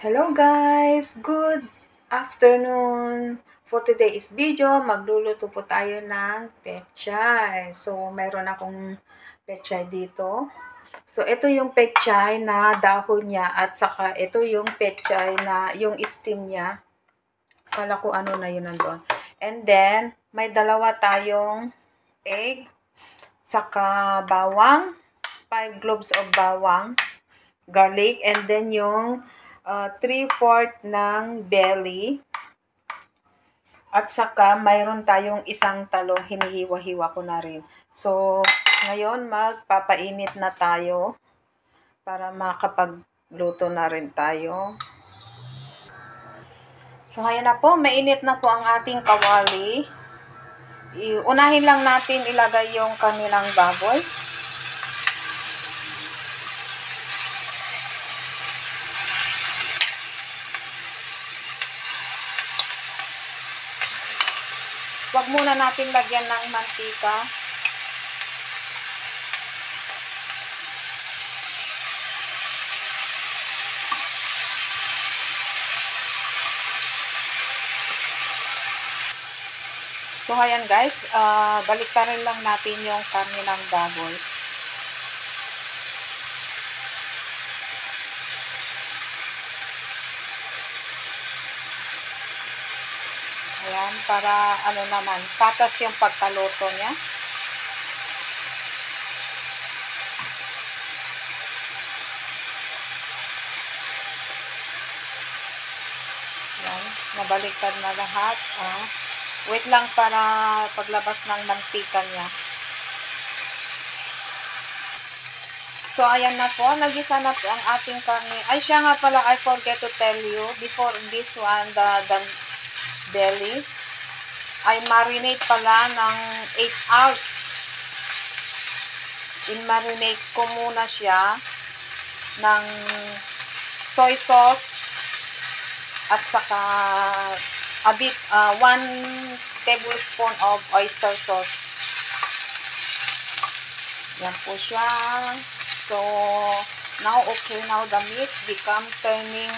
Hello guys! Good afternoon! For today's video, magluluto po tayo ng pechay. So, mayroon akong pechay dito. So, ito yung pechay na dahon niya at saka ito yung pechay na yung stem niya. Kala ko ano na yun nandun. And then, may dalawa tayong egg, saka bawang, 5 cloves of bawang, garlic, and then yung 3/4 ng belly. At saka, mayroon tayong isang talong, hinihiwa-hiwa ko na rin. So, ngayon, magpapainit na tayo para makapagluto na rin tayo. So, ngayon na po, mainit na po ang ating kawali. Unahin lang natin ilagay yung kanilang baboy. Huwag muna natin lagyan ng mantika. So, ayan guys, baliktarin lang natin yung karne ng baboy. Ayan, para ano naman, patas yung pagkaluto niya. Ayan, nabaliktad na lahat. Wait lang para paglabas ng mantika niya. So, ayan na po. Nagisa na po ang ating karne. Ay, siya nga pala, I forget to tell you, before this one, the belly, I marinate pala ng 8 hours. In-marinate ko muna siya ng soy sauce at saka a bit, 1 tablespoon of oyster sauce. Yan po siya. So, now okay, now the meat become turning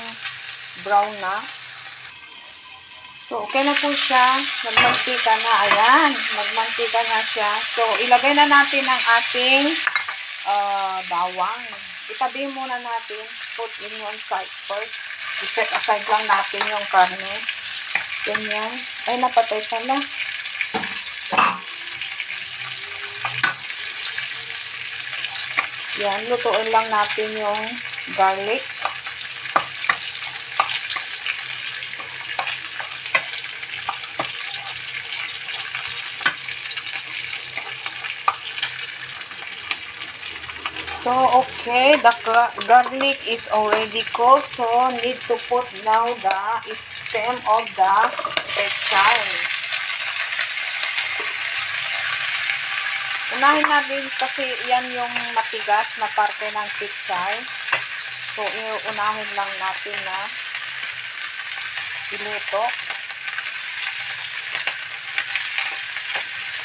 brown na. So, okay na po siya. Nagmantika na. Ayan, nagmantika na siya. So, ilagay na natin ang ating bawang. Itabi muna natin. Put in one side first. I-set aside lang natin yung karne. Ganyan. Ay, napatay pala. Yan, lutuin lang natin yung garlic. So, okay, the garlic is already cooked. So, need to put now the stem of the pechay. Unahin natin kasi yan yung matigas na parte ng pechay. So, unahin lang natin na iluto.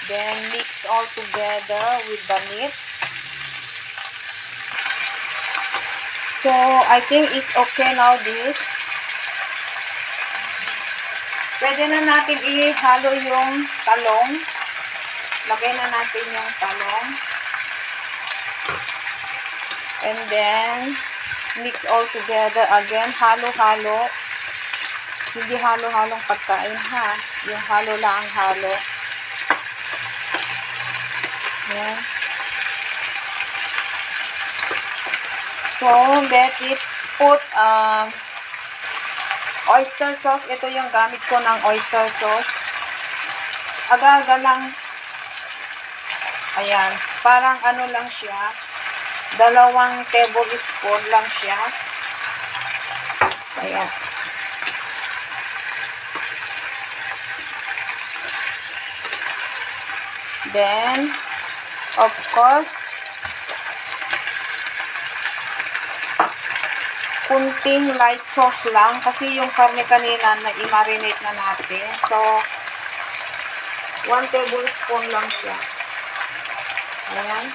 Then, mix all together with the meat. So, I think it's okay now this. Pwede na natin ihalo yung talong. Lagay na natin yung talong. And then, mix all together again. Halo-halo. Hindi halo-halong pagkain ha. Yung halo lang ang halo. Yan. So, let it put oyster sauce. Ito yung gamit ko ng oyster sauce. Aga-aga lang. Ayan. Parang ano lang siya. 2 tablespoon lang siya. Ayan. Then, of course, kunting light sauce lang kasi yung karne kanina na i-marinate na natin. So, 1 tablespoon lang siya. Ayan.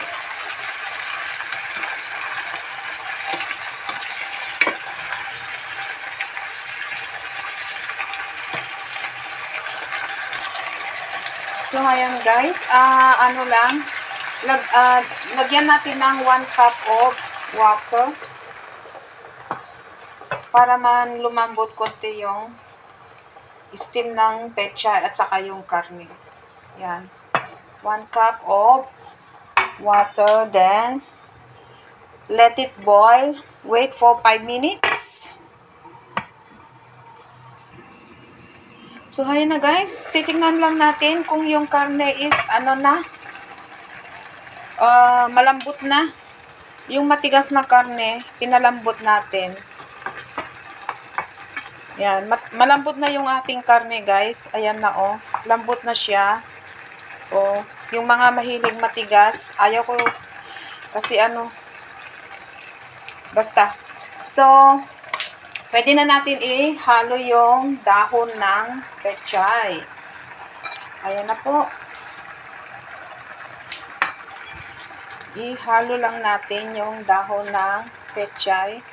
So, ayan guys, ano lang, lagyan natin ng 1 cup of water para man lumambot konti yung steam ng pechay at saka yung karne. Yan. 1 cup of water, then let it boil. Wait for 5 minutes. So, ayan na guys, titingnan lang natin kung yung karne is ano na, malambot na. Yung matigas na karne, pinalambot natin. Yan, malambot na yung ating karne guys. Ayan na oh, lambot na siya. Oh, yung mga mahilig matigas, ayaw ko kasi ano, basta. So, pwede na natin ihalo yung dahon ng pechay. Ayan na po. Ihalo lang natin yung dahon ng pechay.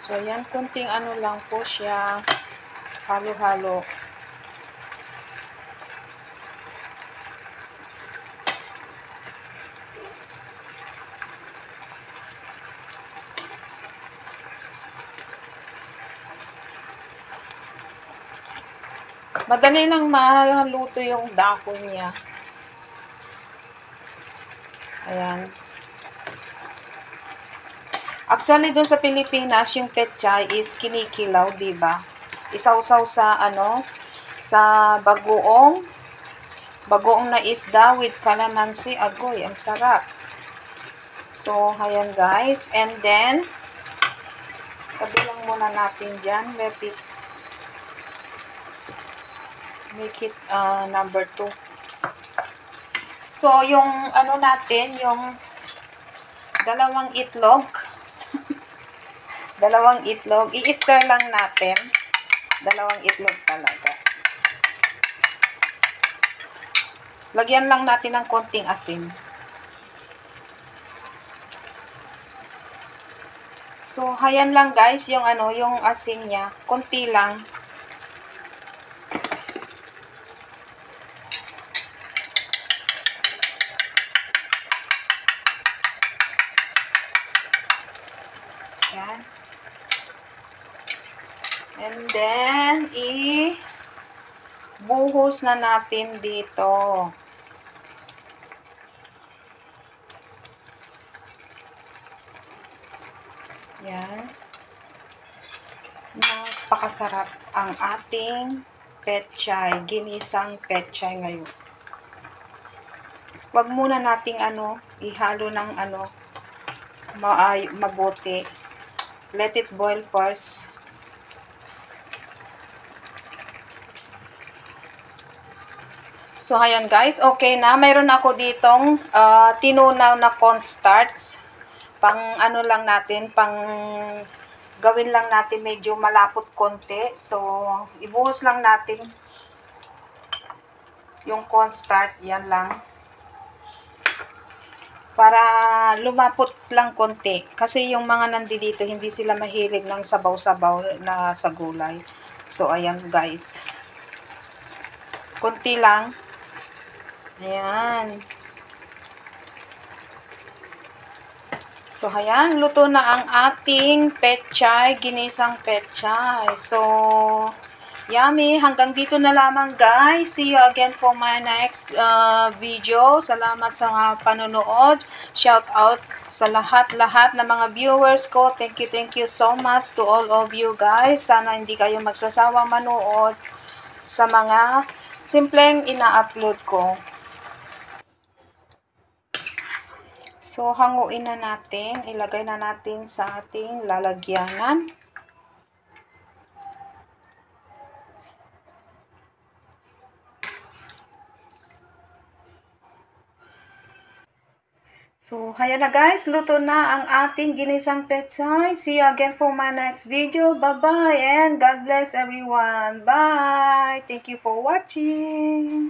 So, yan, kunting ano lang po siya, halo-halo. Madali lang maluto yung dahon niya. Ayan. Actually, doon sa Pilipinas, yung pechay is kinikilaw, diba? Isawsaw sa, ano, sa bagoong na isda with calamansi. Agoy, ang sarap. So, ayan guys. And then, tabilang muna natin dyan. Let it, make it number 2. So, yung, ano natin, yung dalawang itlog, i-stir lang natin. Dalawang itlog talaga. Lagyan lang natin ng konting asin. So, hayan lang guys, yung ano, yung asin niya. Konti lang. Yan. And then, buhos na natin dito. Yan. Napakasarap ang ating pechay, ginisang pechay ngayon. Huwag muna nating ano, ihalo ng ano, mabuti. Let it boil first. So, ayan guys, okay na. Mayroon ako ditong tinunaw na cornstarch. Pang ano lang natin, pang gawin lang natin medyo malapot konti. So, ibuhos lang natin yung cornstarch. Yan lang. Para lumapot lang konti. Kasi yung mga nandito, hindi sila mahilig ng sabaw-sabaw na sa gulay. So, ayan guys. Konti lang. Ayan. So, ayan. Luto na ang ating pechay, ginisang pechay. So, yummy. Hanggang dito na lamang guys. See you again for my next video. Salamat sa panonood. Shout out sa lahat-lahat na mga viewers ko. Thank you so much to all of you guys. Sana hindi kayo magsasawang manood sa mga simpleng ina-upload ko. So, hanguin na natin. Ilagay na natin sa ating lalagyanan. So, ayan na guys. Luto na ang ating ginisang pechay. See you again for my next video. Bye-bye and God bless everyone. Bye! Thank you for watching.